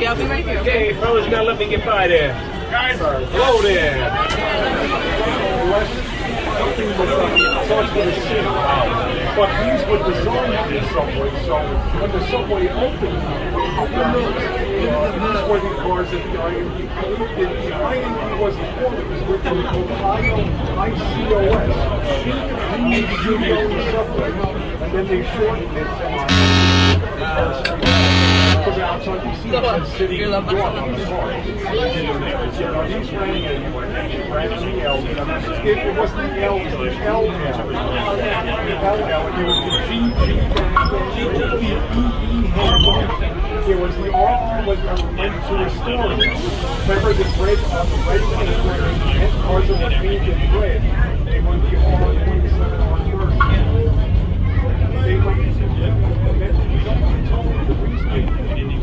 I'll be right here. Okay, fellas, you gotta let me get by there. Guys, hello there. Something was starts with a C. But these were designed for the subway, so when the subway opened, these were the cars that the IMD code. The IMD wasn't called, it was written called ICOS. The subway. And then they shortened it because outside you see the city New York on the car. These ran the L. It wasn't the L, it was the LL. And it was the it was the R was meant to restore it. Remember the bread on the right side of the cars that were painted red. They went the R27 on first. They went the reason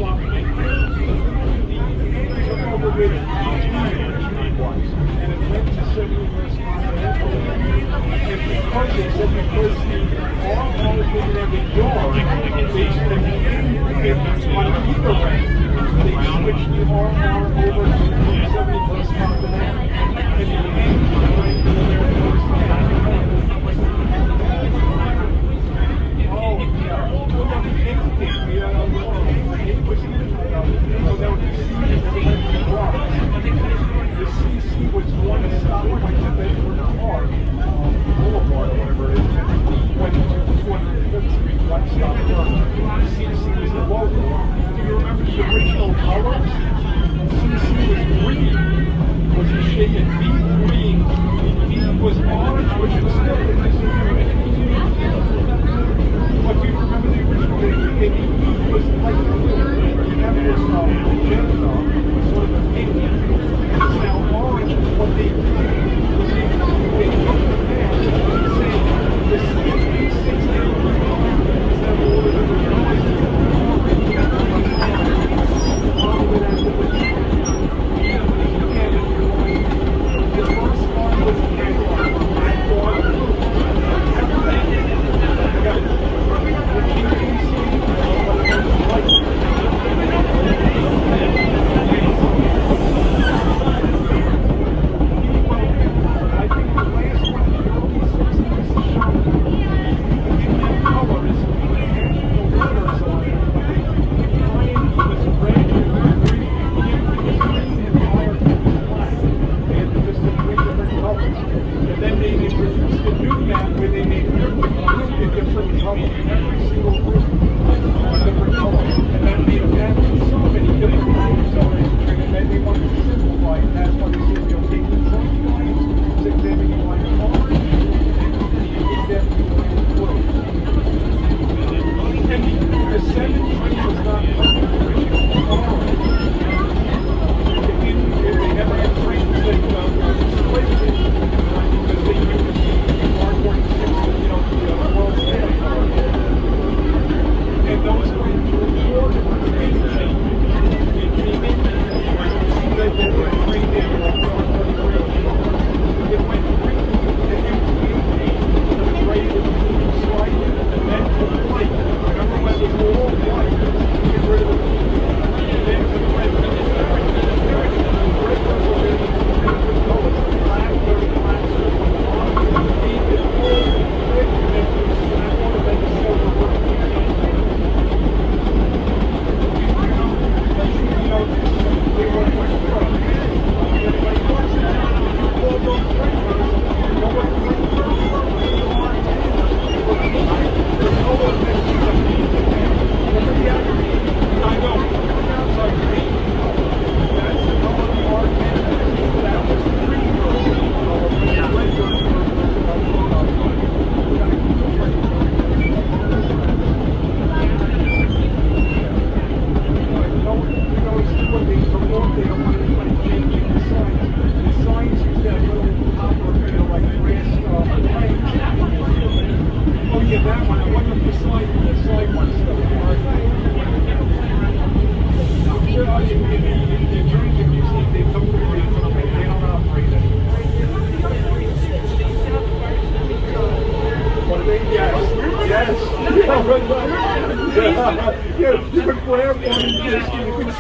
they took over with and it went to 70 years continental. And because they said because the R didn't have a yard, they said on either end, they switched the R over to 70 plus continental. And the end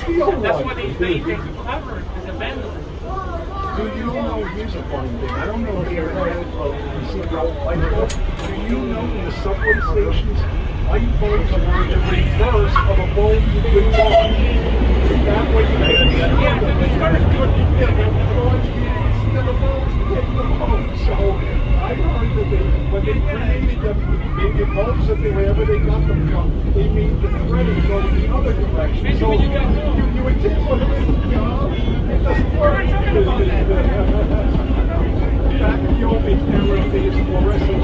steel That's one. what they cover it as a vendor. Do you know, here's a funny thing, I don't know if you're aware of seatbelt light bulbs. Do you know in the subway stations, light bulbs are the reverse of a bulb you would buy? That way you get the first one you get, otherwise you can't see the bulbs, you get the bulbs. So I heard that when they created them, the bulbs that wherever they got them from, they made the threading go in the other direction. So you would take one of them, it doesn't work. Back in the old era, they used fluorescent.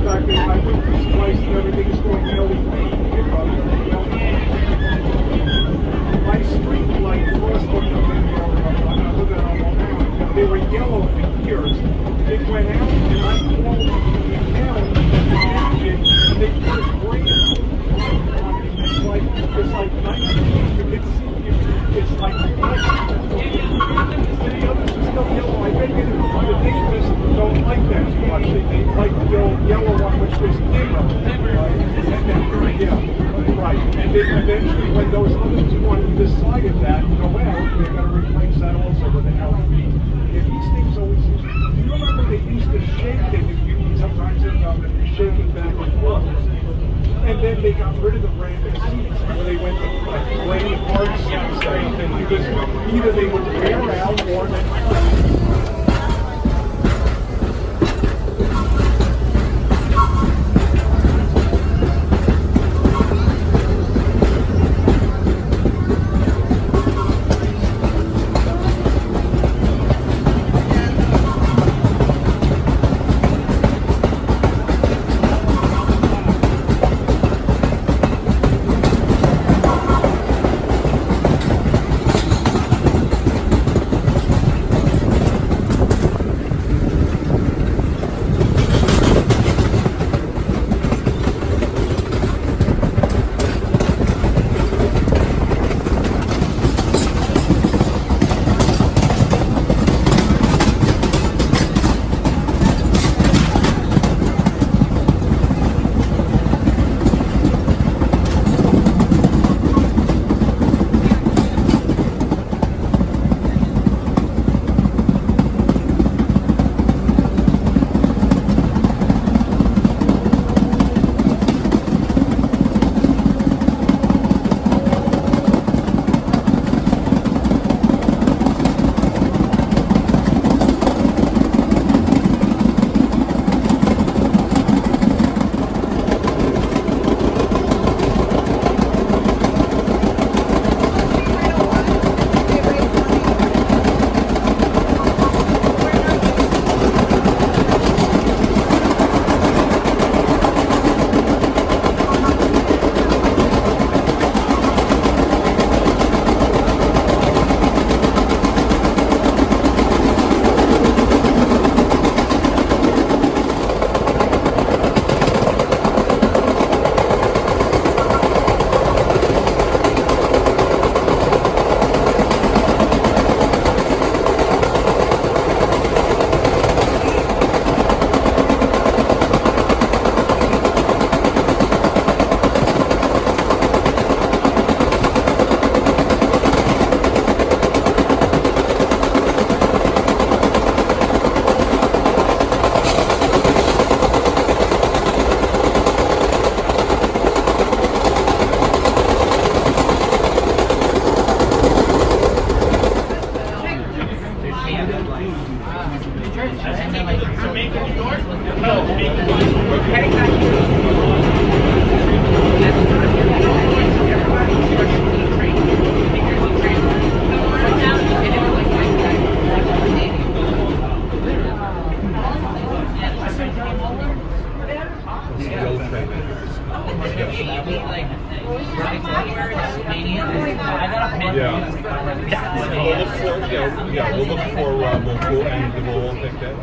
Back then, I wouldn't be surprised if everything is going LED. My street light crossed they were yellow for years. It went out, and I called the town, and they put a green on it. It's like nice. You can see it's like the others are still yellow. I think the neighbors don't like that too much. They like the old yellow one, which was dimmer. Right. And then eventually, when those other two on either side of that go out, they're going to replace that also with an LED. Yeah, these things always used to, do you remember they used to shake them? Sometimes they're shaking back and forth. And then they got rid of the random seats where they went to like gray hard seats or anything because either they would wear out or Yeah, we'll look for we'll pick that.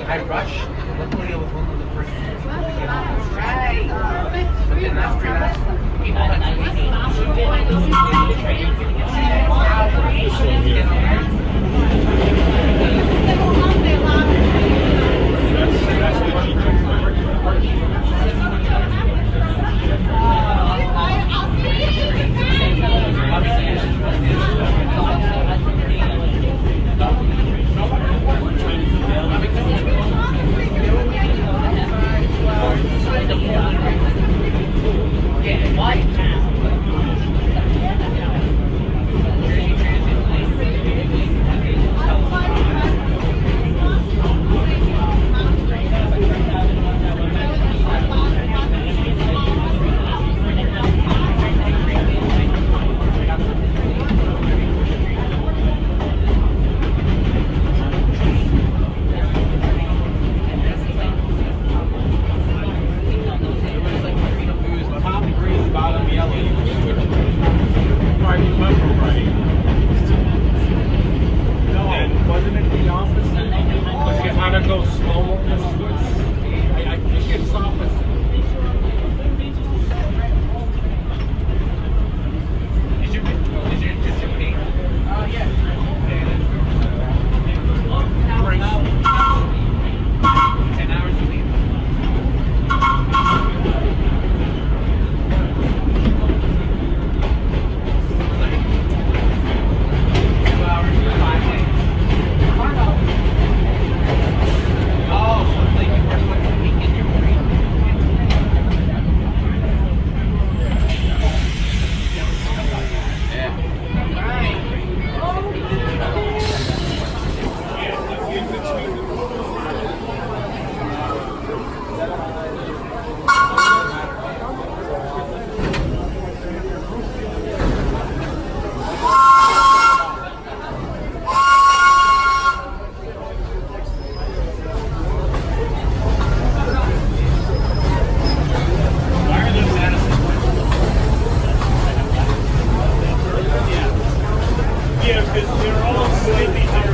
I rushed. Luckily, I was one of the first ones to get on the train. But then after that, people had to wait. Yeah, because they're all slightly higher